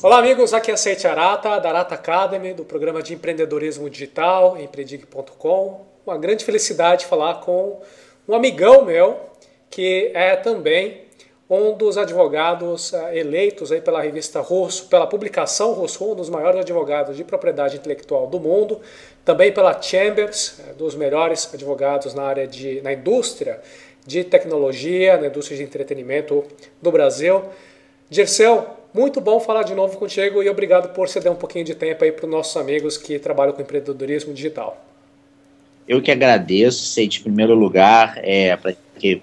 Olá, amigos. Aqui é Seiji Arata, da Arata Academy, do programa de empreendedorismo digital, empredig.com. Uma grande felicidade falar com um amigão meu, que é também um dos advogados eleitos aí pela revista Russo, pela publicação Russo, um dos maiores advogados de propriedade intelectual do mundo, também pela Chambers, dos melhores advogados na indústria de tecnologia, na indústria de entretenimento do Brasil. Dirceu, muito bom falar de novo contigo e obrigado por ceder um pouquinho de tempo aí para os nossos amigos que trabalham com empreendedorismo digital. Eu que agradeço, Seiji, em primeiro lugar,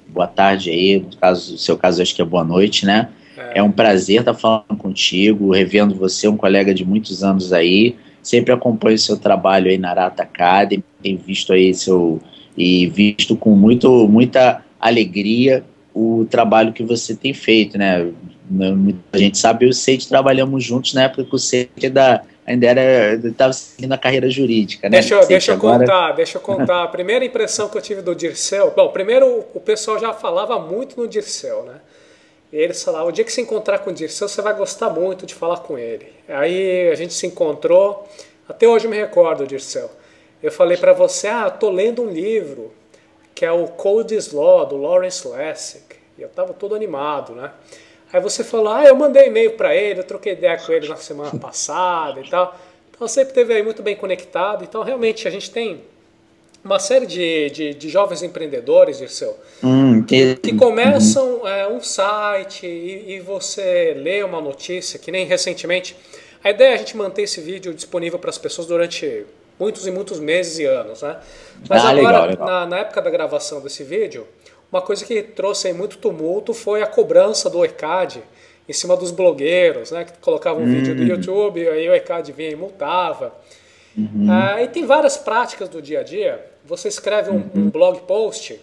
boa tarde aí, no seu caso acho que é boa noite, né? É um prazer estar falando contigo, revendo você, um colega de muitos anos aí, sempre acompanho o seu trabalho aí na Arata Academy, tenho visto aí visto com muita alegria o trabalho que você tem feito, né? A gente sabe, eu e o Seiji trabalhamos juntos na época que o Seiji ainda estava seguindo a carreira jurídica, né? Deixa eu contar. A primeira impressão que eu tive do Dirceu... Bom, primeiro o pessoal já falava muito no Dirceu, né? E eles falavam, o dia que você encontrar com o Dirceu, você vai gostar muito de falar com ele. Aí a gente se encontrou, até hoje eu me recordo, Dirceu. Eu falei para você, tô lendo um livro, que é o Cody's Law, do Lawrence Lessig. E eu estava todo animado, né? Aí você falou, eu mandei e-mail para ele, eu troquei ideia com ele na semana passada e tal. Então sempre esteve aí muito bem conectado. Então realmente a gente tem uma série de jovens empreendedores, Dirceu, que começam um site e você lê uma notícia, que nem recentemente. A ideia é a gente manter esse vídeo disponível para as pessoas durante muitos e muitos meses e anos, né? Mas agora, legal. Na época da gravação desse vídeo, uma coisa que trouxe aí muito tumulto foi a cobrança do ECAD em cima dos blogueiros, né, que colocavam um vídeo do YouTube, aí o ECAD vinha e multava. E tem várias práticas do dia a dia. Você escreve um blog post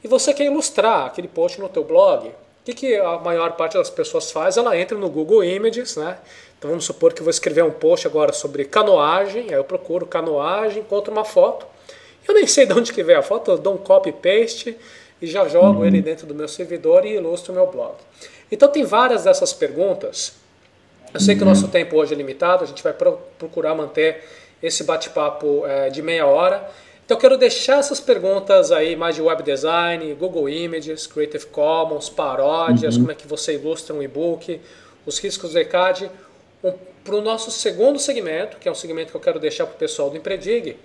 e você quer ilustrar aquele post no teu blog. O que a maior parte das pessoas faz? Ela entra no Google Images, né? Então vamos supor que eu vou escrever um post agora sobre canoagem, aí eu procuro canoagem, encontro uma foto. Eu nem sei de onde que veio a foto, eu dou um copy-paste e já jogo ele dentro do meu servidor e ilustro o meu blog. Então tem várias dessas perguntas. Eu sei que o nosso tempo hoje é limitado, a gente vai procurar manter esse bate-papo de meia hora. Então eu quero deixar essas perguntas aí mais de web design, Google Images, Creative Commons, paródias, como é que você ilustra um e-book, os riscos do ECAD, para o nosso segundo segmento, que é um segmento que eu quero deixar para o pessoal do Empredig,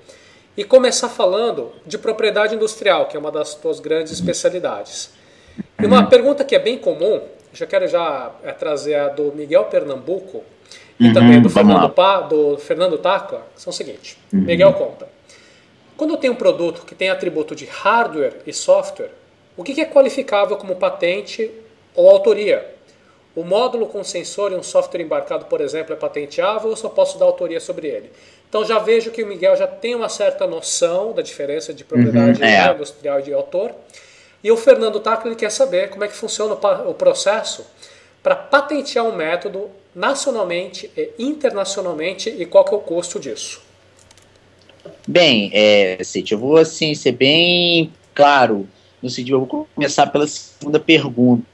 e começar falando de propriedade industrial, que é uma das tuas grandes especialidades. E uma pergunta que é bem comum, quero trazer a do Miguel Pernambuco e também do Fernando Tacla, que são o seguinte. Miguel conta. Quando eu tenho um produto que tem atributo de hardware e software, o que é qualificável como patente ou autoria? O módulo com sensor e um software embarcado, por exemplo, é patenteável ou eu só posso dar autoria sobre ele? Então já vejo que o Miguel já tem uma certa noção da diferença de propriedade industrial e de autor. E o Fernando Tacla quer saber como é que funciona o processo para patentear um método nacionalmente e internacionalmente e qual que é o custo disso. Bem, Seiji, eu vou assim, ser bem claro no sentido, eu vou começar pela segunda pergunta.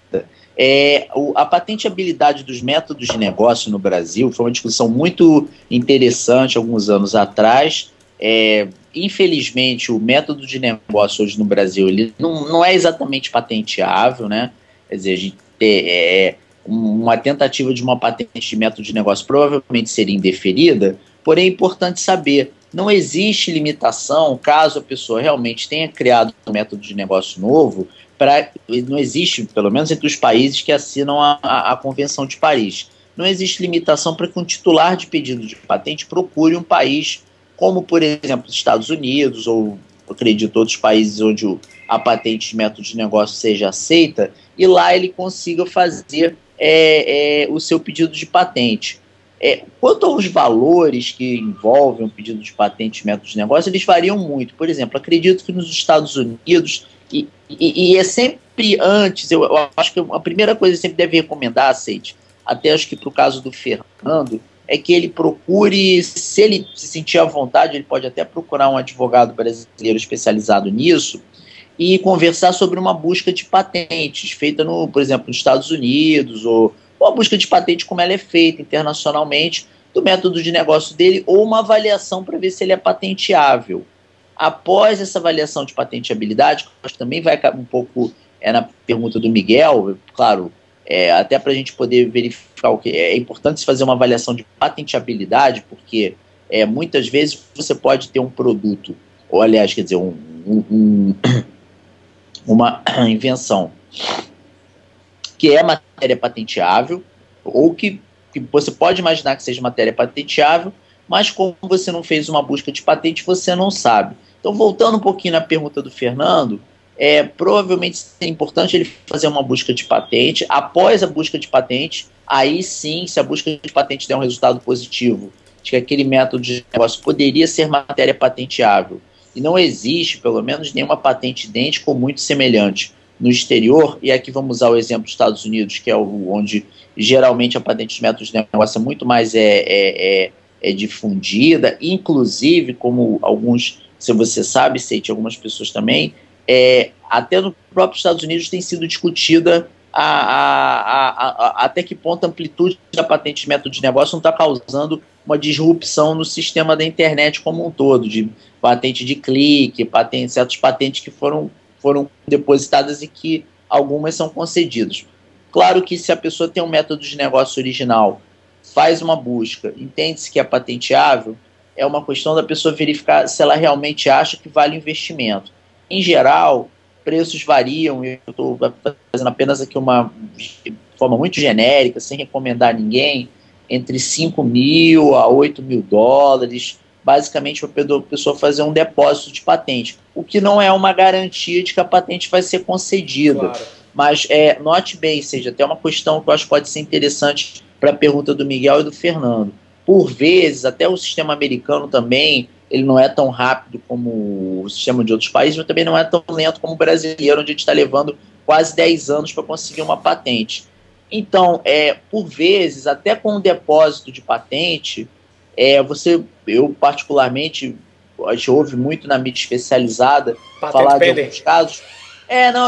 A patenteabilidade dos métodos de negócio no Brasil foi uma discussão muito interessante alguns anos atrás. Infelizmente, o método de negócio hoje no Brasil ele não é exatamente patenteável, né? Quer dizer, a gente uma tentativa de uma patente de método de negócio provavelmente seria indeferida, porém é importante saber, não existe limitação caso a pessoa realmente tenha criado um método de negócio novo, não existe, pelo menos entre os países que assinam a Convenção de Paris, não existe limitação para que um titular de pedido de patente procure um país como, por exemplo, os Estados Unidos ou, acredito, outros países onde a patente de método de negócio seja aceita e lá ele consiga fazer o seu pedido de patente. Quanto aos valores que envolvem um pedido de patente de método de negócio, eles variam muito. Por exemplo, acredito que nos Estados Unidos, e é sempre antes, eu acho que a primeira coisa que sempre deve recomendar, Seiji, até acho que para o caso do Fernando, é que ele procure, se ele se sentir à vontade, ele pode até procurar um advogado brasileiro especializado nisso e conversar sobre uma busca de patentes feita, por exemplo, nos Estados Unidos ou ou a busca de patente como ela é feita internacionalmente, do método de negócio dele, ou uma avaliação para ver se ele é patenteável. Após essa avaliação de patenteabilidade, que eu acho que também vai um pouco na pergunta do Miguel, claro, até para a gente poder verificar o que é importante se fazer uma avaliação de patenteabilidade, porque muitas vezes você pode ter um produto, ou aliás, quer dizer, uma invenção que é matéria patenteável, ou que você pode imaginar que seja matéria patenteável, mas como você não fez uma busca de patente, você não sabe. Então, voltando um pouquinho na pergunta do Fernando, provavelmente é importante ele fazer uma busca de patente. Após a busca de patente, aí sim, se a busca de patente der um resultado positivo, de que aquele método de negócio poderia ser matéria patenteável, e não existe, pelo menos, nenhuma patente idêntica ou muito semelhante no exterior, e aqui vamos usar o exemplo dos Estados Unidos, que é onde geralmente a patente de método de negócio é muito mais difundida, inclusive, como alguns, se você sabe, Seite, algumas pessoas também, até no próprio Estados Unidos tem sido discutida até que ponto a amplitude da patente de método de negócio não está causando uma disrupção no sistema da internet como um todo, de patente de clique, certas patentes que foram depositadas e que algumas são concedidas. Claro que se a pessoa tem um método de negócio original, faz uma busca, entende-se que é patenteável, é uma questão da pessoa verificar se ela realmente acha que vale o investimento. Em geral, preços variam, eu estou fazendo apenas aqui uma forma muito genérica, sem recomendar a ninguém, entre 5 mil a 8 mil dólares, basicamente para a pessoa fazer um depósito de patente, o que não é uma garantia de que a patente vai ser concedida. Claro. Mas note bem, seja, até uma questão que eu acho que pode ser interessante para a pergunta do Miguel e do Fernando. Por vezes, até o sistema americano também, ele não é tão rápido como o sistema de outros países, mas também não é tão lento como o brasileiro, onde a gente está levando quase 10 anos para conseguir uma patente. Então, por vezes, até com um depósito de patente, eu particularmente, a gente ouve muito na mídia especializada falar de alguns casos,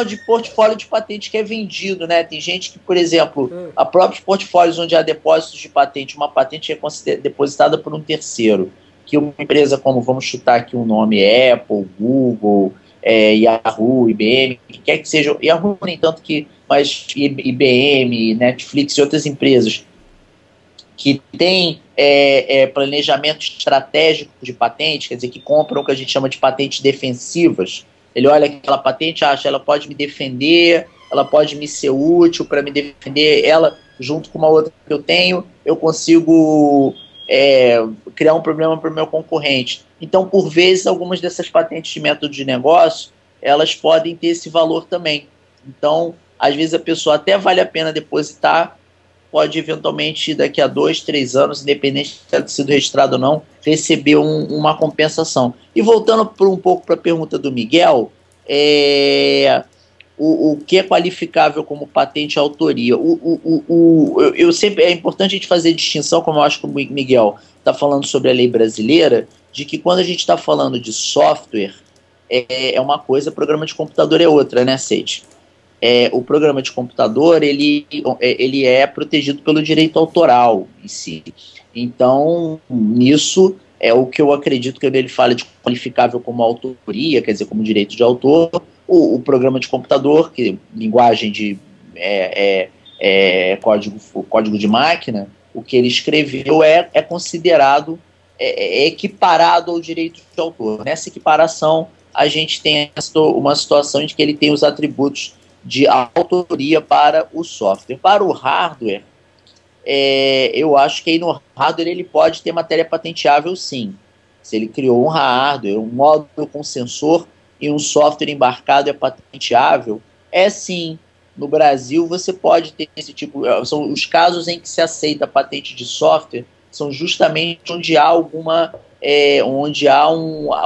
de portfólio de patente que é vendido, né? Tem gente que, por exemplo, a próprios portfólios onde há depósitos de patente, uma patente é depositada por um terceiro, que uma empresa como, vamos chutar aqui um nome, Apple, Google, Yahoo, IBM, que quer que seja, Yahoo nem tanto mas IBM, Netflix e outras empresas que têm planejamento estratégico de patente, quer dizer, que compram o que a gente chama de patentes defensivas. Ele olha aquela patente, acha, ela pode me defender, ela pode me ser útil para me defender, ela, junto com uma outra que eu tenho, eu consigo criar um problema para o meu concorrente. Então, por vezes, algumas dessas patentes de método de negócio, elas podem ter esse valor também. Então, às vezes a pessoa até vale a pena depositar, pode eventualmente, daqui a 2, 3 anos, independente de ter sido registrado ou não, receber uma compensação. E voltando um pouco para a pergunta do Miguel, o que é qualificável como patente autoria? Eu sempre, é importante a gente fazer distinção, como eu acho que o Miguel está falando sobre a lei brasileira, de que quando a gente está falando de software, é uma coisa, programa de computador é outra, né, Seide? O programa de computador ele é protegido pelo direito autoral em si. Então, nisso é o que eu acredito que ele fala de qualificável como autoria, quer dizer, como direito de autor, o programa de computador, que linguagem de código de máquina, o que ele escreveu é considerado equiparado ao direito de autor. Nessa equiparação, a gente tem uma situação em que ele tem os atributos de autoria para o software. Para o hardware, eu acho que aí no hardware ele pode ter matéria patenteável, sim. Se ele criou um hardware, um módulo com sensor e um software embarcado é patenteável, sim. No Brasil você pode ter esse tipo... São os casos em que se aceita a patente de software, são justamente onde há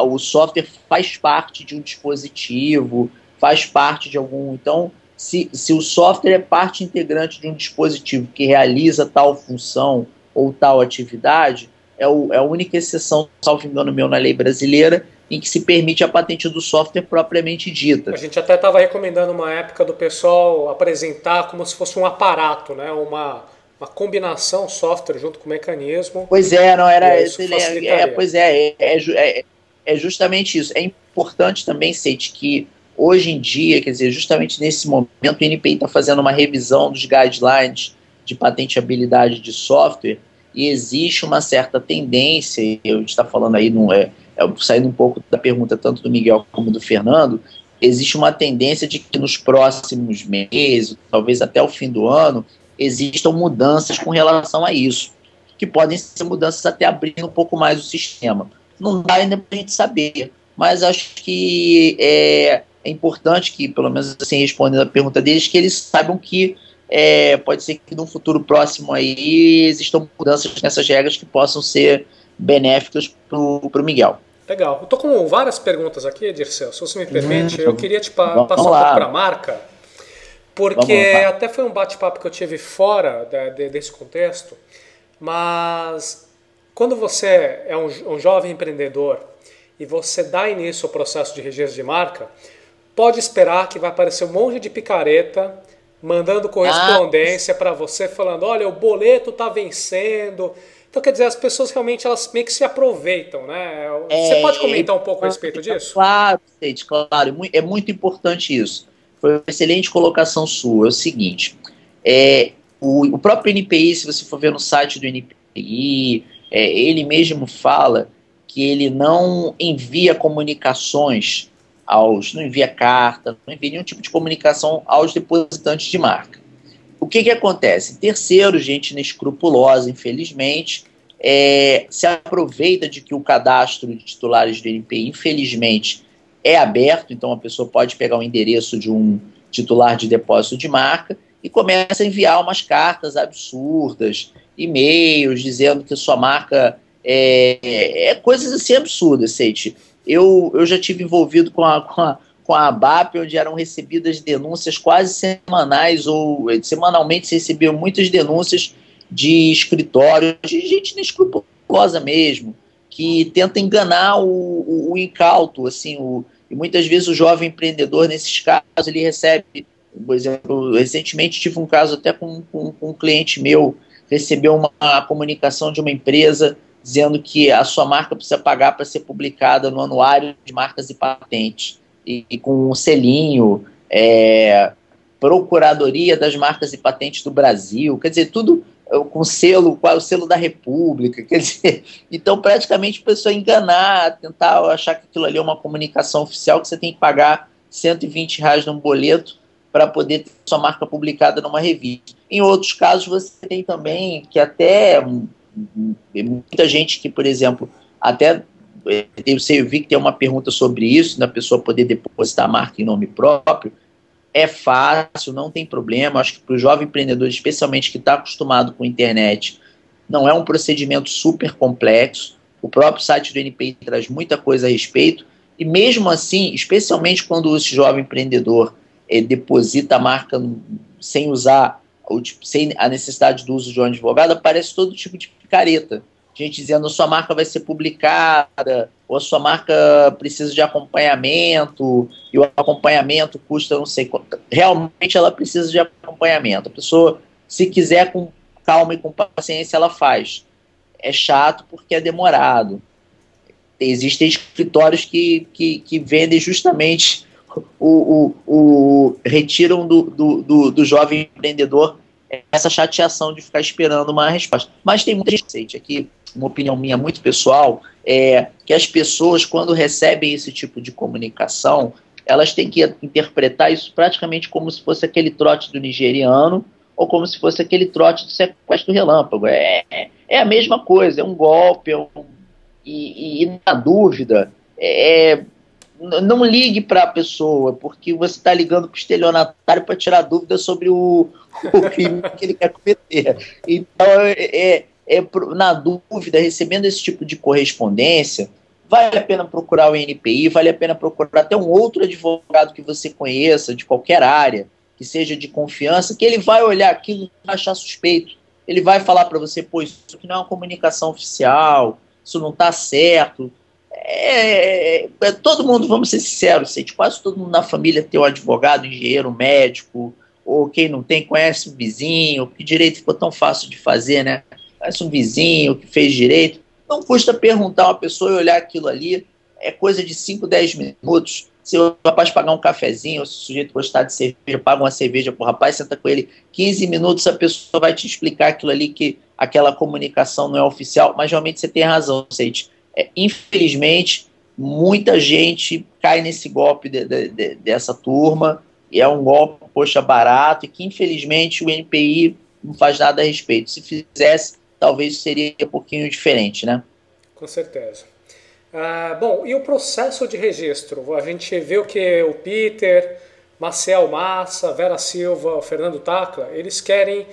o software faz parte de um dispositivo, faz parte de algum... Então, se o software é parte integrante de um dispositivo que realiza tal função ou tal atividade, é a única exceção, salvo engano meu, na lei brasileira, em que se permite a patente do software propriamente dita. A gente até estava recomendando uma época do pessoal apresentar como se fosse um aparato, né? uma combinação software junto com mecanismo. Pois é, não era. Pois é justamente isso. É importante também, Seite, que hoje em dia, quer dizer, justamente nesse momento, o INPI está fazendo uma revisão dos guidelines de patenteabilidade de software e existe uma certa tendência, eu está falando aí, saindo um pouco da pergunta tanto do Miguel como do Fernando, existe uma tendência de que nos próximos meses, talvez até o fim do ano, existam mudanças com relação a isso, que podem ser mudanças até abrindo um pouco mais o sistema. Não dá ainda para a gente saber, mas acho que é importante que, pelo menos assim, respondendo a pergunta deles, que eles saibam que pode ser que no futuro próximo aí existam mudanças nessas regras que possam ser benéficas para o Miguel. Legal. Eu estou com várias perguntas aqui, Dirceu. Se você me permite, eu queria te passar um pouco para a marca, porque até foi um bate-papo que eu tive fora desse contexto, mas quando você é um jovem empreendedor e você dá início ao processo de registro de marca, pode esperar que vai aparecer um monte de picareta mandando correspondência para você, falando, olha, o boleto está vencendo. Então, quer dizer, as pessoas realmente, elas meio que se aproveitam, né? Você pode comentar um pouco a respeito disso? Claro, claro. É muito importante isso. Foi uma excelente colocação sua. É o seguinte, o próprio NPI, se você for ver no site do NPI, ele mesmo fala que ele não envia comunicações não envia carta, não envia nenhum tipo de comunicação aos depositantes de marca. O que acontece? Terceiros, gente inescrupulosa, infelizmente, se aproveita de que o cadastro de titulares do NPI, infelizmente, é aberto, então a pessoa pode pegar o endereço de um titular de depósito de marca e começa a enviar umas cartas absurdas, e-mails dizendo que sua marca coisas assim absurdas, Seite. Eu já tive envolvido com a ABAP, onde eram recebidas denúncias quase semanais, ou semanalmente se recebiam muitas denúncias de escritórios, de gente inescrupulosa mesmo, que tenta enganar o incauto, assim, e muitas vezes o jovem empreendedor, nesses casos, ele recebe, por exemplo, recentemente tive um caso até com um cliente meu, recebeu uma comunicação de uma empresa dizendo que a sua marca precisa pagar para ser publicada no Anuário de Marcas e Patentes, e com um selinho, Procuradoria das Marcas e Patentes do Brasil, quer dizer, tudo com selo, qual é o selo da República, quer dizer, então praticamente a pessoa enganar, tentar achar que aquilo ali é uma comunicação oficial, que você tem que pagar R$120 num boleto para poder ter sua marca publicada numa revista. Em outros casos você tem também que até muita gente que, por exemplo, até eu vi que tem uma pergunta sobre isso, da pessoa poder depositar a marca em nome próprio. É fácil, não tem problema. Acho que para o jovem empreendedor, especialmente que está acostumado com a internet, não é um procedimento super complexo. O próprio site do NPI traz muita coisa a respeito, e mesmo assim, especialmente quando esse jovem empreendedor deposita a marca sem sem a necessidade do uso de um advogado, aparece todo tipo de picareta. Gente dizendo, a sua marca vai ser publicada, ou a sua marca precisa de acompanhamento, e o acompanhamento custa não sei quanto. Realmente ela precisa de acompanhamento. A pessoa, se quiser com calma e com paciência, ela faz. É chato porque é demorado. Existem escritórios que vendem justamente retiram do jovem empreendedor essa chateação de ficar esperando uma resposta. Mas tem muita gente aqui, uma opinião minha muito pessoal, que as pessoas, quando recebem esse tipo de comunicação, elas têm que interpretar isso praticamente como se fosse aquele trote do nigeriano, ou como se fosse aquele trote do sequestro relâmpago. É a mesma coisa, é um golpe, e na dúvida, não ligue para a pessoa, porque você está ligando para o estelionatário para tirar dúvida sobre o crime que ele quer cometer. Então, na dúvida, recebendo esse tipo de correspondência, vale a pena procurar o NPI, vale a pena procurar até um outro advogado que você conheça, de qualquer área, que seja de confiança, que ele vai olhar aquilo e vai achar suspeito. Ele vai falar para você, pô, isso aqui não é uma comunicação oficial, isso não está certo. Todo mundo, vamos ser sinceros, quase todo mundo na família tem um advogado, um engenheiro, um médico, ou quem não tem, conhece o vizinho, que direito ficou tão fácil de fazer, né? Conhece um vizinho que fez direito. Não custa perguntar uma pessoa e olhar aquilo ali, é coisa de 5, 10 minutos. Se o rapaz pagar um cafezinho, ou se o sujeito gostar de cerveja, paga uma cerveja pro rapaz, senta com ele 15 minutos, a pessoa vai te explicar aquilo ali, que aquela comunicação não é oficial, mas realmente você tem razão, Seite. Infelizmente, muita gente cai nesse golpe dessa turma, e é um golpe, poxa, barato, e que infelizmente o NPI não faz nada a respeito. Se fizesse, talvez seria um pouquinho diferente, né? Com certeza. Bom, e o processo de registro? A gente viu que o Peter, Marcel Massa, Vera Silva, o Fernando Tacla, eles querem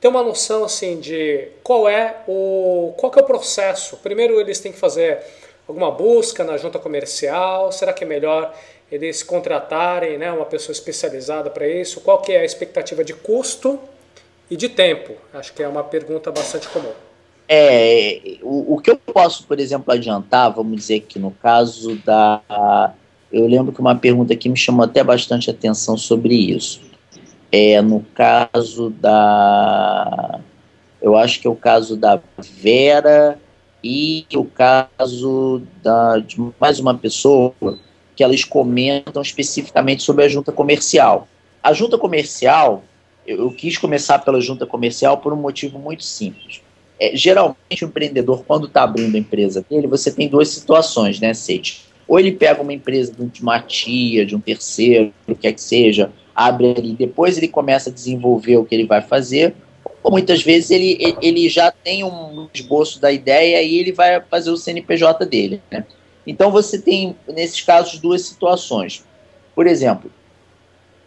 ter uma noção assim de qual que é o processo. Primeiro eles têm que fazer alguma busca na junta comercial. Será que é melhor eles contratarem, né, uma pessoa especializada para isso? Qual que é a expectativa de custo e de tempo? Acho que é uma pergunta bastante comum. O que eu posso, por exemplo, adiantar, vamos dizer que no caso eu lembro que uma pergunta aqui me chamou até bastante atenção sobre isso. No caso eu acho que é o caso da Vera e o caso de mais uma pessoa, que elas comentam especificamente sobre a junta comercial. A junta comercial, eu quis começar pela junta comercial por um motivo muito simples. Geralmente o empreendedor, quando está abrindo a empresa dele, você tem duas situações, né, Sete? Ou ele pega uma empresa de uma tia, de um terceiro, o que quer que seja, abre ali, depois ele começa a desenvolver o que ele vai fazer, ou muitas vezes ele já tem um esboço da ideia e ele vai fazer o CNPJ dele, né? Então você tem, nesses casos, duas situações. Por exemplo,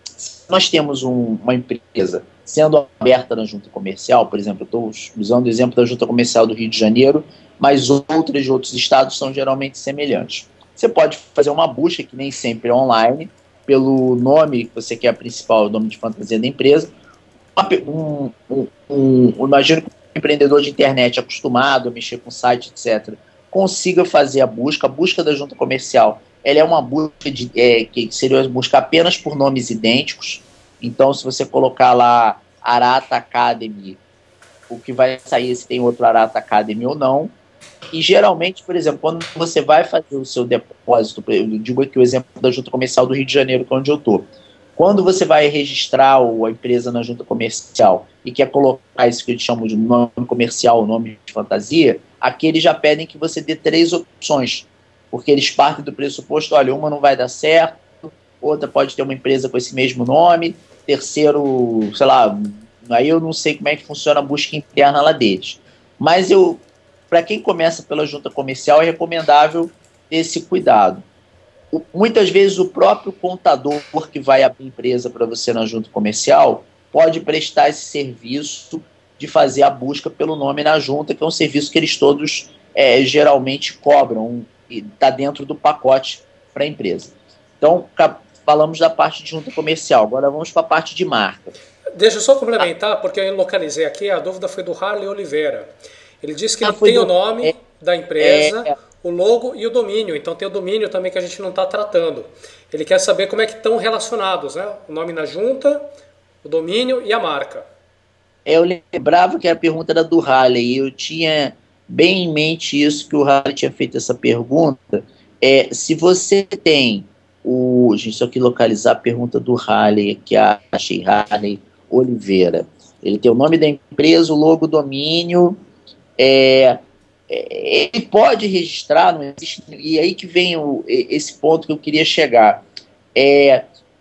se nós temos uma empresa sendo aberta na junta comercial, por exemplo, eu estou usando o exemplo da junta comercial do Rio de Janeiro, mas outras de outros estados são geralmente semelhantes. Você pode fazer uma busca, que nem sempre é online, pelo nome que você quer, a principal, o nome de fantasia da empresa. Imagino que um empreendedor de internet acostumado a mexer com site, etc., consiga fazer a busca da junta comercial. Ela é uma busca que seria buscar apenas por nomes idênticos. Então, se você colocar lá Arata Academy, o que vai sair se tem outro Arata Academy ou não. E geralmente, por exemplo, quando você vai fazer o seu depósito, eu digo aqui o exemplo da junta comercial do Rio de Janeiro, que é onde eu estou. Quando você vai registrar a empresa na junta comercial e quer colocar isso que eles chamam de nome comercial, nome de fantasia, aqui eles já pedem que você dê 3 opções, porque eles partem do pressuposto, olha, uma não vai dar certo, outra pode ter uma empresa com esse mesmo nome, terceiro, sei lá, aí eu não sei como é que funciona a busca interna lá deles. Mas para quem começa pela junta comercial, é recomendável ter esse cuidado. Muitas vezes o próprio contador que vai abrir empresa para você na junta comercial pode prestar esse serviço de fazer a busca pelo nome na junta, que é um serviço que eles todos geralmente cobram e está dentro do pacote para a empresa. Então, falamos da parte de junta comercial, agora vamos para a parte de marca. Deixa eu só complementar, porque eu localizei aqui, a dúvida foi do Harley Oliveira. Ele disse que ele tem o nome da empresa, o logo e o domínio. Então tem o domínio também que a gente não está tratando. Ele quer saber como é que estão relacionados, né? O nome na junta, o domínio e a marca. Eu lembrava que a pergunta era do Harley, e eu tinha bem em mente isso, que o Harley tinha feito essa pergunta. Se você tem gente, só que localizar a pergunta do Harley, que achei, Harley Oliveira. Ele tem o nome da empresa, o logo, o domínio. Ele pode registrar, não existe, e aí que vem esse ponto que eu queria chegar.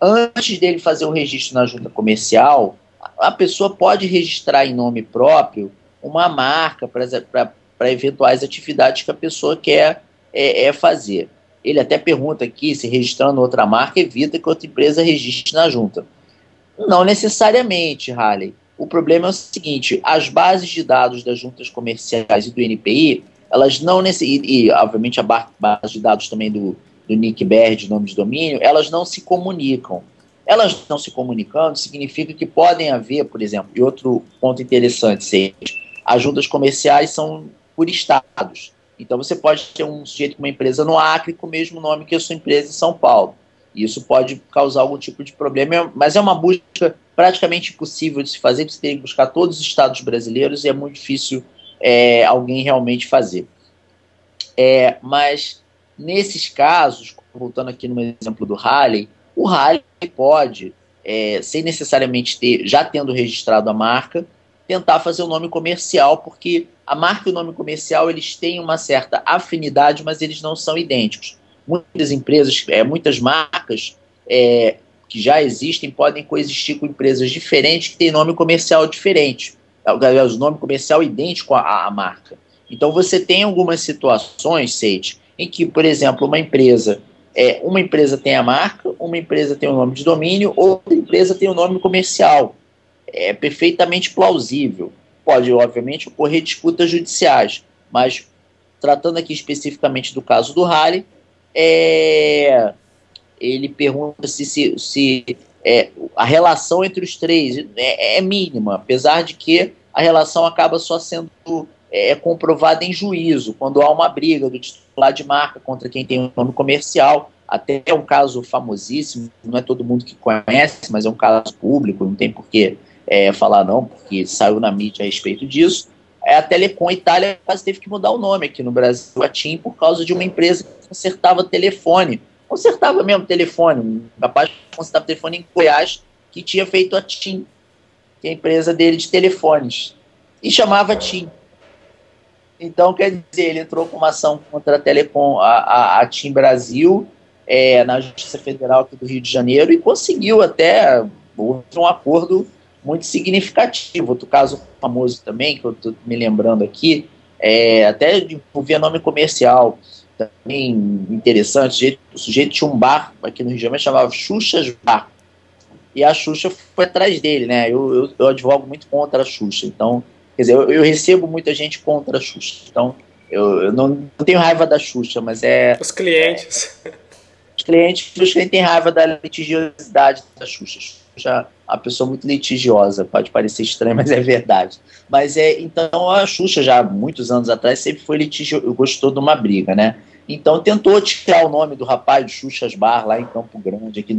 Antes dele fazer o registro na junta comercial, a pessoa pode registrar em nome próprio uma marca para eventuais atividades que a pessoa quer fazer. Ele até pergunta aqui se registrando outra marca evita que outra empresa registre na junta. Não necessariamente, Harley. O problema é o seguinte, as bases de dados das juntas comerciais e do NPI, elas não e obviamente a base de dados também do NIC-BR, de nome de domínio, elas não se comunicam. Elas não se comunicando significa que podem haver, por exemplo, e outro ponto interessante, as juntas comerciais são por estados. Então você pode ter um sujeito com uma empresa no Acre com o mesmo nome que a sua empresa em São Paulo. E isso pode causar algum tipo de problema, mas é uma busca praticamente impossível de se fazer, você tem que buscar todos os estados brasileiros e é muito difícil alguém realmente fazer. Mas nesses casos, voltando aqui no exemplo do Harley, o Harley pode, sem necessariamente já tendo registrado a marca, tentar fazer o nome comercial, porque a marca e o nome comercial eles têm uma certa afinidade, mas eles não são idênticos. Muitas empresas, muitas marcas que já existem podem coexistir com empresas diferentes que têm nome comercial diferente. O nome comercial idêntico à marca. Então você tem algumas situações, Seide, em que, por exemplo, uma empresa tem a marca, uma empresa tem o nome de domínio, outra empresa tem o nome comercial. É perfeitamente plausível. Pode, obviamente, ocorrer disputas judiciais, mas tratando aqui especificamente do caso do Harley, ele pergunta se a relação entre os três é mínima, apesar de que a relação acaba só sendo comprovada em juízo, quando há uma briga do titular de marca contra quem tem o nome comercial. Até é um caso famosíssimo, não é todo mundo que conhece, mas é um caso público, não tem por que falar não, porque saiu na mídia a respeito disso. A Telecom Itália quase teve que mudar o nome aqui no Brasil, a TIM, por causa de uma empresa que consertava telefone. Consertava mesmo telefone, um rapaz que consertava telefone em Goiás, que tinha feito a TIM, que é a empresa dele de telefones, e chamava TIM. Então, quer dizer, ele entrou com uma ação contra a Telecom, a TIM Brasil, na Justiça Federal aqui do Rio de Janeiro, e conseguiu até um acordo muito significativo. Outro caso famoso também, que eu estou me lembrando aqui, até envolvia nome comercial, também interessante. O sujeito tinha um bar aqui no Rio de Janeiro, chamava Xuxas Bar, e a Xuxa foi atrás dele, né? Eu advogo muito contra a Xuxa, então, quer dizer, eu recebo muita gente contra a Xuxa, então eu não tenho raiva da Xuxa, mas os clientes. Os clientes têm raiva da litigiosidade da Xuxa. Xuxa é uma pessoa muito litigiosa, pode parecer estranho, mas é verdade. Mas então a Xuxa, já há muitos anos atrás, sempre foi gostou de uma briga, né? Então tentou tirar o nome do rapaz do Xuxas Bar, lá em Campo Grande, aqui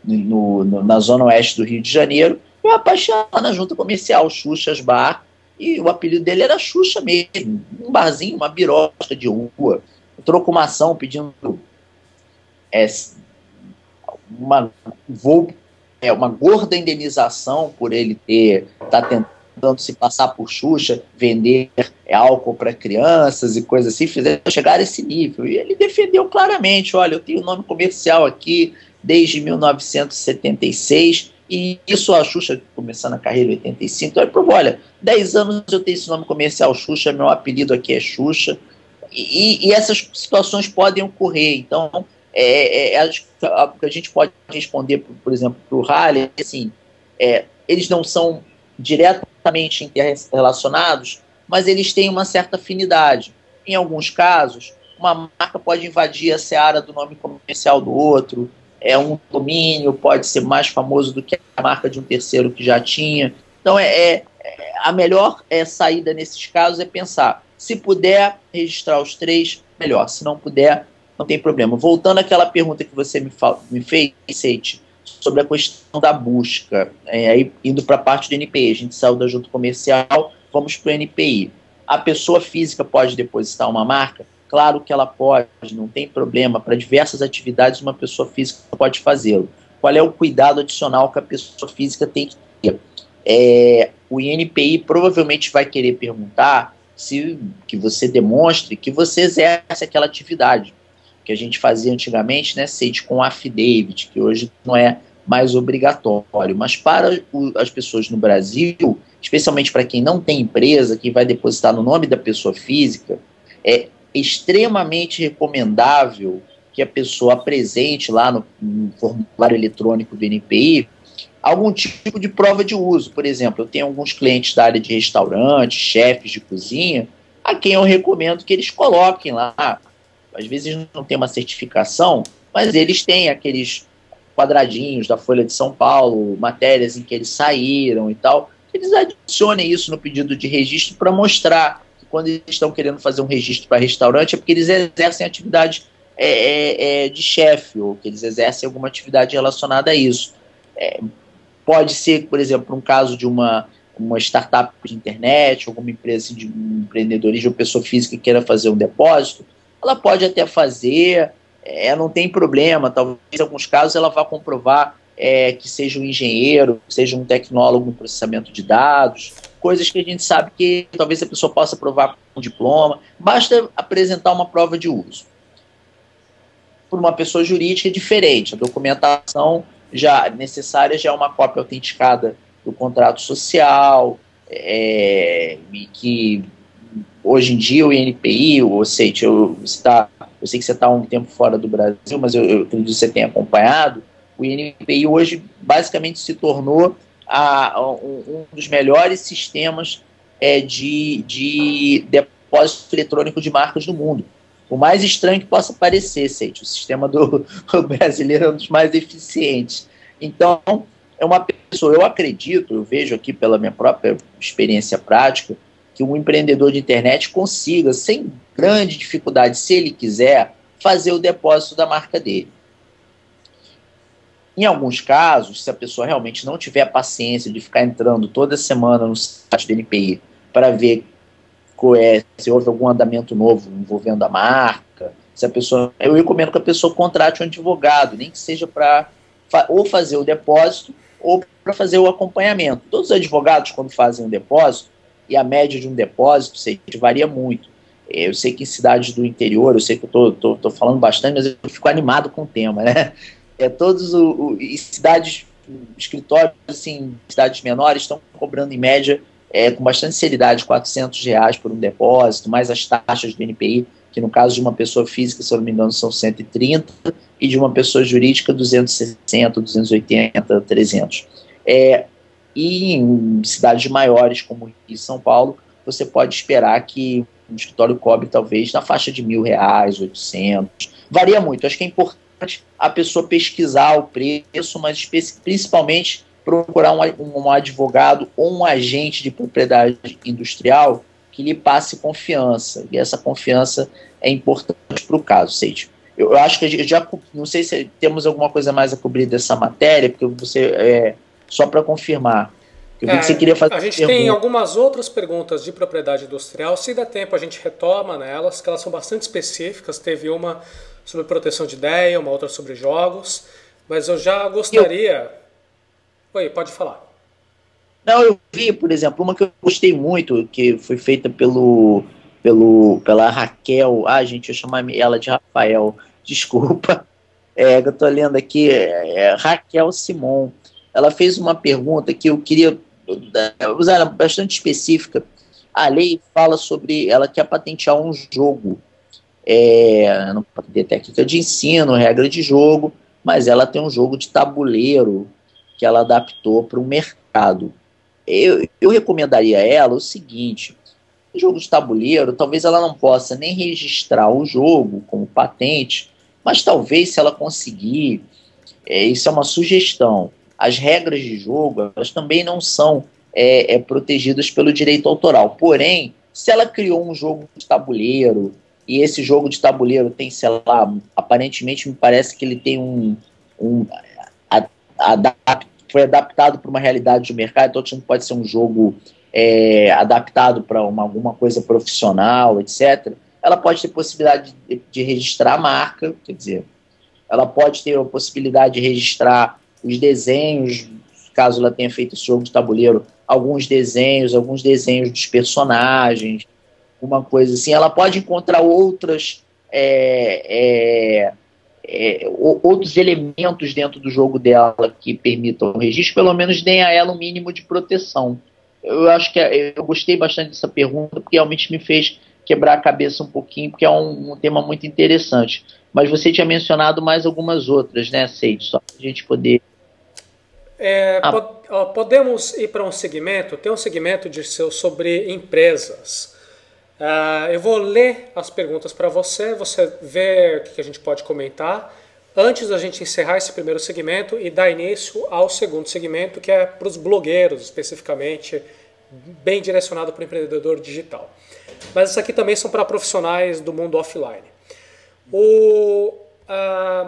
na zona oeste do Rio de Janeiro, e o rapaz tinha lá na junta comercial, Xuxas Bar, e o apelido dele era Xuxa mesmo, um barzinho, uma birosca de rua. Entrou com uma ação pedindo uma gorda indenização por ele tá tentando se passar por Xuxa, vender álcool para crianças e coisas assim, fizeram chegar a esse nível. E ele defendeu claramente: olha, eu tenho nome comercial aqui desde 1976, e isso a Xuxa começando a carreira em 85, então ele provou: olha, 10 anos eu tenho esse nome comercial Xuxa, meu apelido aqui é Xuxa, e essas situações podem ocorrer. Então, a gente pode responder, por exemplo, para o Harley, assim, eles não são diretamente interrelacionados, mas eles têm uma certa afinidade. Em alguns casos, uma marca pode invadir a seara do nome comercial do outro, um domínio pode ser mais famoso do que a marca de um terceiro que já tinha. Então, a melhor saída nesses casos é pensar: se puder registrar os três, melhor. Se não puder, não tem problema. Voltando àquela pergunta que você me fez, Seide, sobre a questão da busca, aí indo para a parte do NPI, a gente saiu da junta comercial, vamos para o NPI. A pessoa física pode depositar uma marca? Claro que ela pode, não tem problema. Para diversas atividades, uma pessoa física pode fazê-lo. Qual é o cuidado adicional que a pessoa física tem que ter? O INPI provavelmente vai querer perguntar que você demonstre que você exerce aquela atividade que a gente fazia antigamente, né, Seide, com affidavit, que hoje não é mais obrigatório. Mas para as pessoas no Brasil, especialmente para quem não tem empresa, que vai depositar no nome da pessoa física, é extremamente recomendável que a pessoa apresente lá no formulário eletrônico do NPI algum tipo de prova de uso. Por exemplo, eu tenho alguns clientes da área de restaurante, chefes de cozinha, a quem eu recomendo que eles coloquem lá. Às vezes não tem uma certificação, mas eles têm aqueles quadradinhos da Folha de São Paulo, matérias em que eles saíram e tal. Eles adicionem isso no pedido de registro para mostrar que quando eles estão querendo fazer um registro para restaurante é porque eles exercem atividade de chefe, ou que eles exercem alguma atividade relacionada a isso. Pode ser, por exemplo, um caso de uma startup de internet, alguma empresa assim, de empreendedorismo ou pessoa física que queira fazer um depósito, ela pode até fazer, não tem problema, talvez em alguns casos ela vá comprovar que seja um engenheiro, que seja um tecnólogo no processamento de dados, coisas que a gente sabe que talvez a pessoa possa provar com um diploma, basta apresentar uma prova de uso. Por uma pessoa jurídica é diferente, a documentação já necessária já é uma cópia autenticada do contrato social, que hoje em dia o INPI, eu sei que você está há um tempo fora do Brasil, mas eu acredito que você tenha acompanhado, o INPI hoje basicamente se tornou um dos melhores sistemas de depósito eletrônico de marcas do mundo. O mais estranho que possa parecer, Seite, o sistema do brasileiro é um dos mais eficientes. Então, é uma pessoa, eu acredito, eu vejo aqui pela minha própria experiência prática, que um empreendedor de internet consiga, sem grande dificuldade, se ele quiser, fazer o depósito da marca dele. Em alguns casos, se a pessoa realmente não tiver paciência de ficar entrando toda semana no site do NPI para ver se houve algum andamento novo envolvendo a marca, se a pessoa, eu recomendo que a pessoa contrate um advogado, nem que seja para ou fazer o depósito ou para fazer o acompanhamento. Todos os advogados, quando fazem um depósito, e a média de um depósito, varia muito. Eu sei que em cidades do interior, eu sei que eu estou falando bastante, mas eu fico animado com o tema, né? Cidades, escritórios, assim, cidades menores estão cobrando em média com bastante seriedade R$400 por um depósito, mais as taxas do NPI, que no caso de uma pessoa física, se eu não me engano, são 130, e de uma pessoa jurídica 260, 280, 300. E em cidades maiores como Rio e São Paulo, você pode esperar que um escritório cobre talvez na faixa de R$1.000, 800. Varia muito, acho que é importante a pessoa pesquisar o preço, mas principalmente procurar um advogado ou um agente de propriedade industrial que lhe passe confiança, e essa confiança é importante para o caso, Seide. Eu acho que já não sei se temos alguma coisa mais a cobrir dessa matéria, porque você, só para confirmar, eu vi que você queria fazer a gente tem algumas outras perguntas de propriedade industrial, se der tempo a gente retoma nelas, que elas são bastante específicas, teve uma sobre proteção de ideia, uma outra sobre jogos, mas eu já gostaria... Oi, pode falar. Não, eu vi, por exemplo, uma que eu gostei muito, que foi feita pela Raquel. Gente, eu chamar ela de Rafael, desculpa. Eu tô lendo aqui, Raquel Simon. Ela fez uma pergunta que eu queria usar, ela bastante específica. A lei fala sobre, ela quer patentear um jogo, não patente técnica de ensino, regra de jogo, mas ela tem um jogo de tabuleiro que ela adaptou para o mercado. Eu recomendaria a ela o seguinte: o jogo de tabuleiro, talvez ela não possa nem registrar o jogo como patente, mas talvez, se ela conseguir, isso é uma sugestão, as regras de jogo, elas também não são protegidas pelo direito autoral. Porém, se ela criou um jogo de tabuleiro, e esse jogo de tabuleiro tem, sei lá, aparentemente me parece que ele tem foi adaptado para uma realidade de mercado, então não pode ser um jogo adaptado para alguma coisa profissional, etc. Ela pode ter possibilidade de registrar a marca, quer dizer, ela pode ter a possibilidade de registrar os desenhos, caso ela tenha feito esse jogo de tabuleiro, alguns desenhos dos personagens, uma coisa assim. Ela pode encontrar outros elementos dentro do jogo dela que permitam o registro, pelo menos deem a ela um mínimo de proteção. Eu acho que eu gostei bastante dessa pergunta, porque realmente me fez quebrar a cabeça um pouquinho, porque é um tema muito interessante. Mas você tinha mencionado mais algumas outras, né, Seide? Só para a gente poder... Podemos ir para um segmento, tem um segmento de sobre empresas. Eu vou ler as perguntas para você vê o que a gente pode comentar, antes da gente encerrar esse primeiro segmento e dar início ao segundo segmento, que é para os blogueiros, especificamente, bem direcionado para o empreendedor digital. Mas isso aqui também são para profissionais do mundo offline. O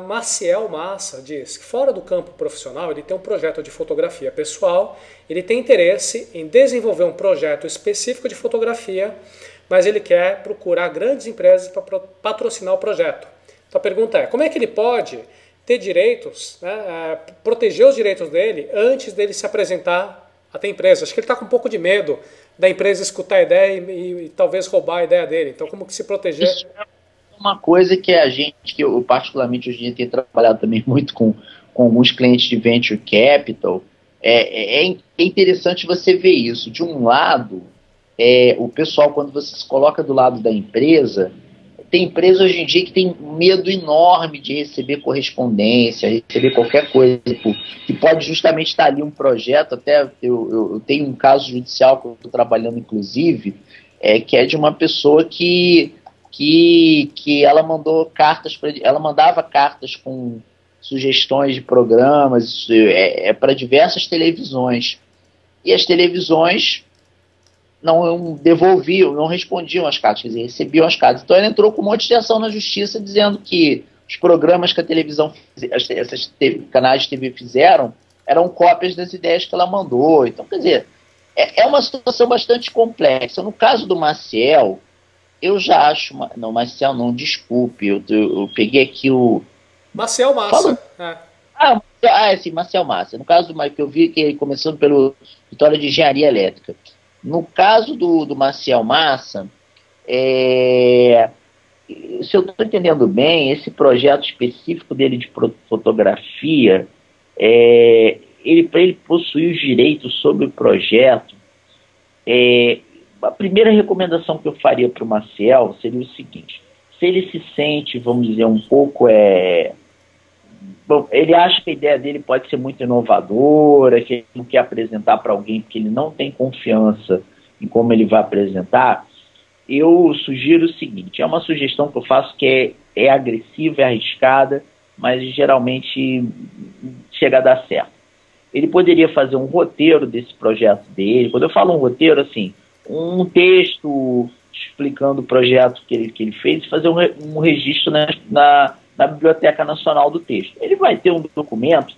Maciel Massa diz que fora do campo profissional ele tem um projeto de fotografia pessoal, ele tem interesse em desenvolver um projeto específico de fotografia, mas ele quer procurar grandes empresas para patrocinar o projeto. Então a pergunta é, como é que ele pode ter direitos, né, proteger os direitos dele antes dele se apresentar até a empresa? Acho que ele está com um pouco de medo da empresa escutar a ideia e talvez roubar a ideia dele. Então como que se proteger? Isso é uma coisa que a gente, que eu particularmente hoje em dia tenho trabalhado também muito com alguns clientes de Venture Capital, é interessante você ver isso. De um lado, o pessoal, quando você se coloca do lado da empresa, tem empresa hoje em dia que tem medo enorme de receber correspondência, receber qualquer coisa, que pode justamente estar ali um projeto. Até eu tenho um caso judicial que eu estou trabalhando, inclusive, que é de uma pessoa que ela mandou cartas, ela mandava cartas com sugestões de programas para diversas televisões. E as televisões não devolviam, não respondiam as cartas, quer dizer, recebiam as cartas. Então ela entrou com um monte de ação na justiça dizendo que os programas que a televisão, esses canais de TV fizeram, eram cópias das ideias que ela mandou. Então, quer dizer, é uma situação bastante complexa. No caso do Maciel, eu já acho... Não, Maciel não, desculpe, eu peguei aqui o... Maciel Massa. Sim, Maciel Massa. No caso do que eu vi, que ele começando pelo Vitória de Engenharia Elétrica. No caso do Maciel Massa, se eu estou entendendo bem, esse projeto específico dele de fotografia, para ele possuir os direitos sobre o projeto, a primeira recomendação que eu faria para o Maciel seria o seguinte: se ele se sente, vamos dizer, um pouco... Bom, ele acha que a ideia dele pode ser muito inovadora, que ele não quer apresentar para alguém porque ele não tem confiança em como ele vai apresentar. Eu sugiro o seguinte, é uma sugestão que eu faço que é agressiva, é arriscada, mas geralmente chega a dar certo. Ele poderia fazer um roteiro desse projeto dele. Quando eu falo um roteiro, assim, um texto explicando o projeto que ele fez, e fazer um registro na Biblioteca Nacional do Texto. Ele vai ter um documento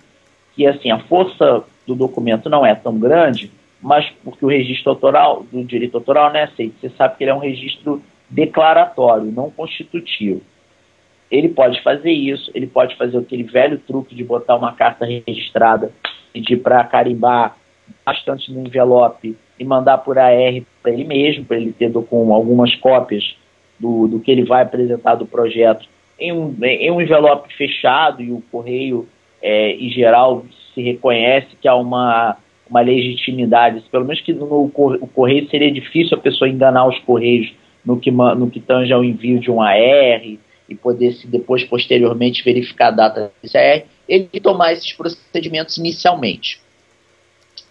que, assim, a força do documento não é tão grande, mas porque o registro autoral, do direito autoral não é aceito. Você sabe que ele é um registro declaratório, não constitutivo. Ele pode fazer isso, ele pode fazer aquele velho truque de botar uma carta registrada, pedir para carimbar bastante no envelope e mandar por AR para ele mesmo, para ele ter com algumas cópias do que ele vai apresentar do projeto em um envelope fechado, e o correio, em geral, se reconhece que há uma legitimidade, pelo menos que o correio seria difícil a pessoa enganar os correios no que tange ao envio de um AR e poder se depois, posteriormente, verificar a data desse AR, ele tomar esses procedimentos inicialmente.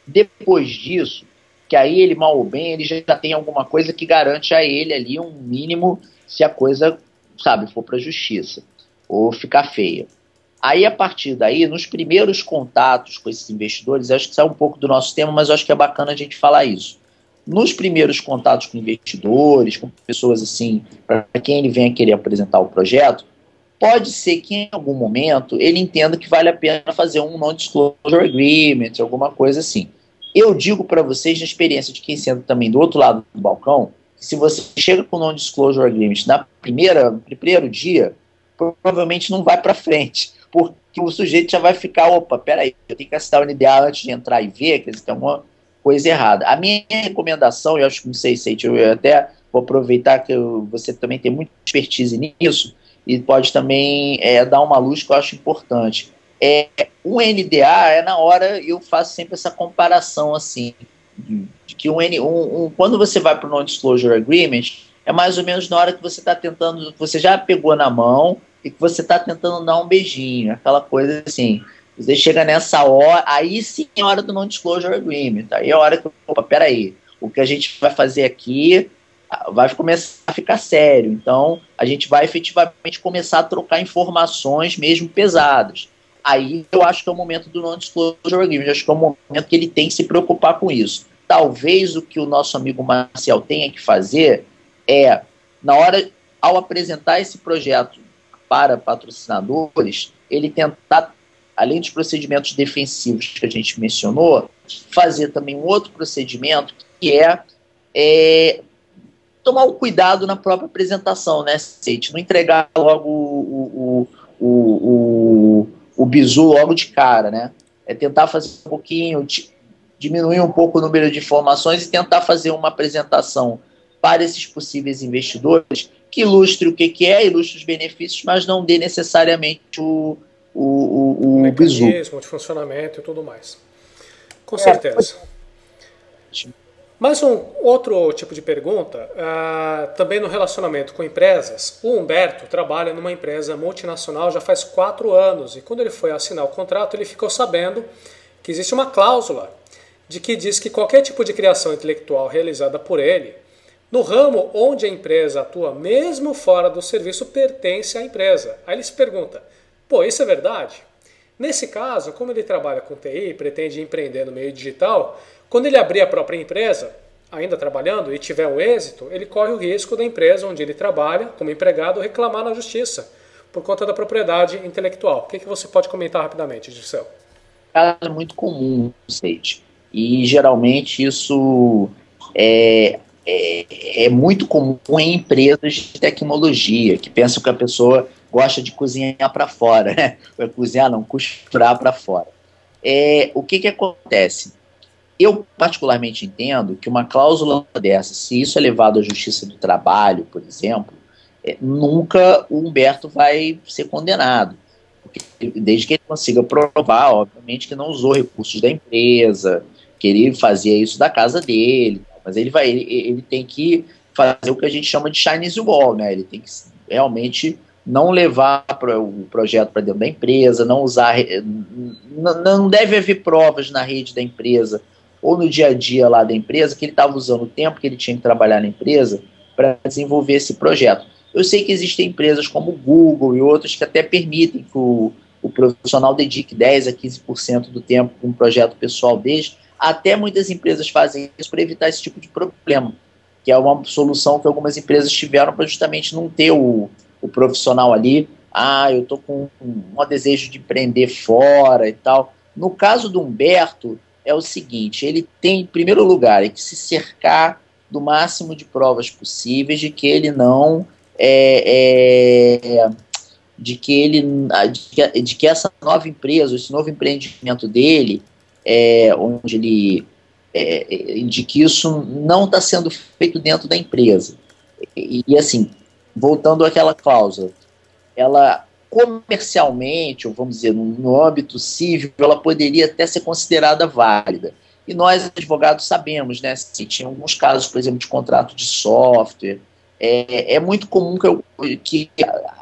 Depois disso, que aí ele, mal ou bem, ele já tem alguma coisa que garante a ele ali um mínimo se a coisa, sabe, for para a justiça ou ficar feia. Aí, a partir daí, nos primeiros contatos com esses investidores, acho que sai um pouco do nosso tema, mas eu acho que é bacana a gente falar isso. Nos primeiros contatos com investidores, com pessoas assim, para quem ele venha querer apresentar o projeto, pode ser que em algum momento ele entenda que vale a pena fazer um non-disclosure agreement, alguma coisa assim. Eu digo para vocês, na experiência de quem senta também do outro lado do balcão, que se você chega com o non-disclosure agreement no primeiro dia, provavelmente não vai para frente, porque o sujeito já vai ficar, opa, peraí, eu tenho que assinar o NDA antes de entrar e ver, quer dizer, tem alguma coisa errada. A minha recomendação, eu acho que não sei, Seite, eu até vou aproveitar que você também tem muita expertise nisso, e pode também dar uma luz que eu acho importante. Um NDA na hora, eu faço sempre essa comparação assim, de que quando você vai para o Non-Disclosure Agreement, é mais ou menos na hora que você está tentando, você já pegou na mão e que você está tentando dar um beijinho, aquela coisa assim, você chega nessa hora, aí sim é a hora do Non-Disclosure Agreement, aí é a hora que, opa, peraí, o que a gente vai fazer aqui vai começar a ficar sério, então a gente vai efetivamente começar a trocar informações mesmo pesadas. Aí eu acho que é o momento do Non-Disclosure Agreement, eu acho que é o momento que ele tem que se preocupar com isso. Talvez o que o nosso amigo Maciel tenha que fazer na hora, ao apresentar esse projeto para patrocinadores, ele tentar, além dos procedimentos defensivos que a gente mencionou, fazer também um outro procedimento que é tomar o cuidado na própria apresentação, né, Seite? Não entregar logo o bizu logo de cara, né? É tentar fazer um pouquinho, diminuir um pouco o número de informações e tentar fazer uma apresentação para esses possíveis investidores que ilustre o que é, ilustre os benefícios, mas não dê necessariamente o bizu. Mecanismo de funcionamento e tudo mais. Com certeza. Mais um outro tipo de pergunta, também no relacionamento com empresas. O Humberto trabalha numa empresa multinacional já faz 4 anos e quando ele foi assinar o contrato ele ficou sabendo que existe uma cláusula de que diz que qualquer tipo de criação intelectual realizada por ele, no ramo onde a empresa atua, mesmo fora do serviço, pertence à empresa. Aí ele se pergunta, pô, isso é verdade? Nesse caso, como ele trabalha com TI e pretende empreender no meio digital, quando ele abrir a própria empresa, ainda trabalhando, e tiver um êxito, ele corre o risco da empresa onde ele trabalha, como empregado, reclamar na justiça por conta da propriedade intelectual. O que você pode comentar rapidamente, Dirceu? É muito comum, Seite. E geralmente isso é muito comum em empresas de tecnologia, que pensam que a pessoa gosta de cozinhar para fora, né? Cozinhar não, costurar para fora. O que acontece? Eu particularmente entendo que uma cláusula dessa, se isso é levado à Justiça do Trabalho, por exemplo, nunca o Humberto vai ser condenado. Porque, desde que ele consiga provar, obviamente, que não usou recursos da empresa, que ele fazia isso da casa dele, mas ele tem que fazer o que a gente chama de Chinese Wall, né? Ele tem que realmente não levar o projeto para dentro da empresa, não usar, não deve haver provas na rede da empresa ou no dia a dia lá da empresa que ele estava usando o tempo que ele tinha que trabalhar na empresa para desenvolver esse projeto. Eu sei que existem empresas como o Google e outras que até permitem que o profissional dedique 10 a 15% do tempo para um projeto pessoal deles. Até muitas empresas fazem isso para evitar esse tipo de problema, que é uma solução que algumas empresas tiveram para justamente não ter o profissional ali, eu estou com um desejo de empreender fora e tal. No caso do Humberto, é o seguinte, ele tem, em primeiro lugar, que se cercar do máximo de provas possíveis de que ele não de que essa nova empresa, esse novo empreendimento dele, onde ele de que isso não está sendo feito dentro da empresa. E assim, voltando àquela cláusula, ela comercialmente, ou vamos dizer, no âmbito civil, ela poderia até ser considerada válida. E nós, advogados, sabemos, né, se tinha alguns casos, por exemplo, de contrato de software, é muito comum que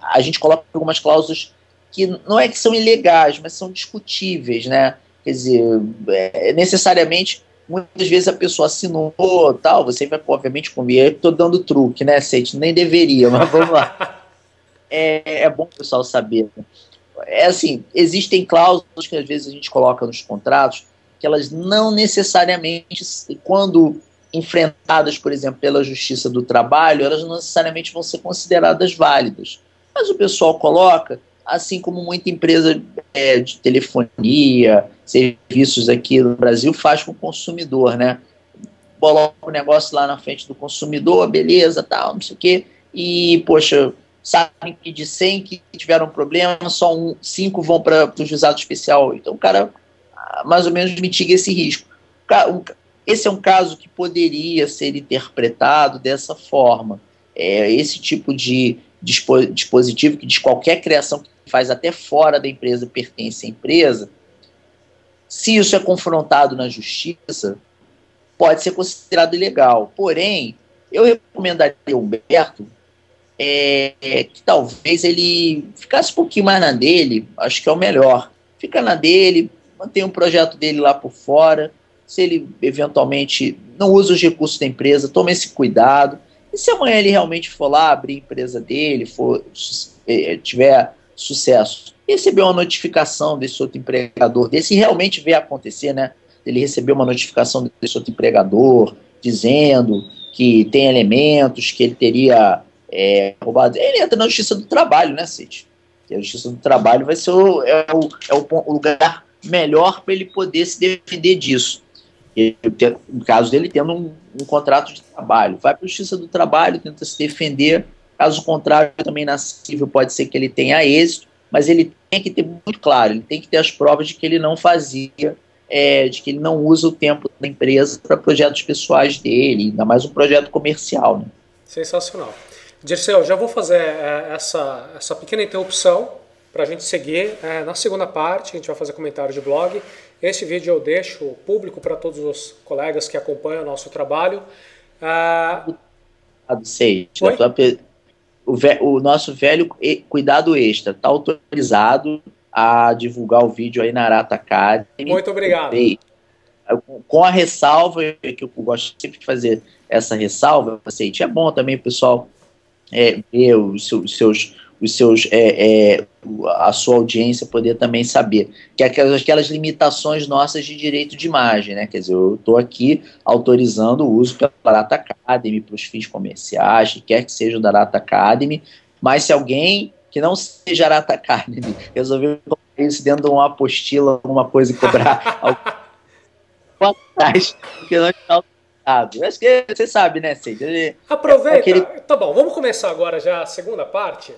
a gente coloque algumas cláusulas que não é que são ilegais, mas são discutíveis, né? Quer dizer, necessariamente, muitas vezes a pessoa assinou tal, você vai, obviamente, comigo, estou dando truque, né, Sete? Nem deveria, mas vamos lá. É bom o pessoal saber. Assim, existem cláusulas que às vezes a gente coloca nos contratos que elas não necessariamente, quando enfrentadas, por exemplo, pela Justiça do Trabalho, elas não necessariamente vão ser consideradas válidas. Mas o pessoal coloca, assim como muita empresa de telefonia, serviços aqui no Brasil faz com o consumidor, né? Coloca o negócio lá na frente do consumidor, beleza, tal, não sei o quê, e, poxa, sabem que de 100 que tiveram problema, só 5 vão para o juizado especial. Então o cara mais ou menos mitiga esse risco. Esse é um caso que poderia ser interpretado dessa forma. Esse tipo de dispositivo que diz qualquer criação que faz até fora da empresa pertence à empresa, se isso é confrontado na justiça, pode ser considerado ilegal. Porém, eu recomendaria ao Humberto que talvez ele ficasse um pouquinho mais na dele, acho que é o melhor. Fica na dele, mantém um projeto dele lá por fora, se ele eventualmente não usa os recursos da empresa, toma esse cuidado, e se amanhã ele realmente for lá abrir a empresa dele, tiver sucesso, receber uma notificação desse outro empregador, desse realmente ver acontecer, né? Ele receber uma notificação desse outro empregador, dizendo que tem elementos que ele teria roubado. Ele entra na Justiça do Trabalho, né, Cid? Que a Justiça do Trabalho vai ser o lugar melhor para ele poder se defender disso. No caso dele, tendo um contrato de trabalho. Vai para a Justiça do Trabalho, tenta se defender. Caso contrário, também na civil pode ser que ele tenha êxito, mas ele tem que ter muito claro, ele tem que ter as provas de que ele não fazia, de que ele não usa o tempo da empresa para projetos pessoais dele, ainda mais um projeto comercial. Né? Sensacional. Dirceu, já vou fazer essa pequena interrupção para a gente seguir. Na segunda parte, a gente vai fazer comentário de blog. Esse vídeo eu deixo público para todos os colegas que acompanham o nosso trabalho. O nosso velho cuidado extra está autorizado a divulgar o vídeo aí na Arata Academy. Muito obrigado. Com a ressalva, que eu gosto sempre de fazer essa ressalva, é bom também o pessoal ver a sua audiência poder também saber que aquelas limitações nossas de direito de imagem, né? Quer dizer, eu estou aqui autorizando o uso pela Arata Academy para os fins comerciais, que quer que seja da Arata Academy, mas se alguém que não seja Arata Academy resolver colocar isso dentro de uma apostila, alguma coisa e cobrar algo atrás, porque não está autorizado. Acho que você sabe, né, Cid? Aproveita. Tá bom, vamos começar agora já a segunda parte.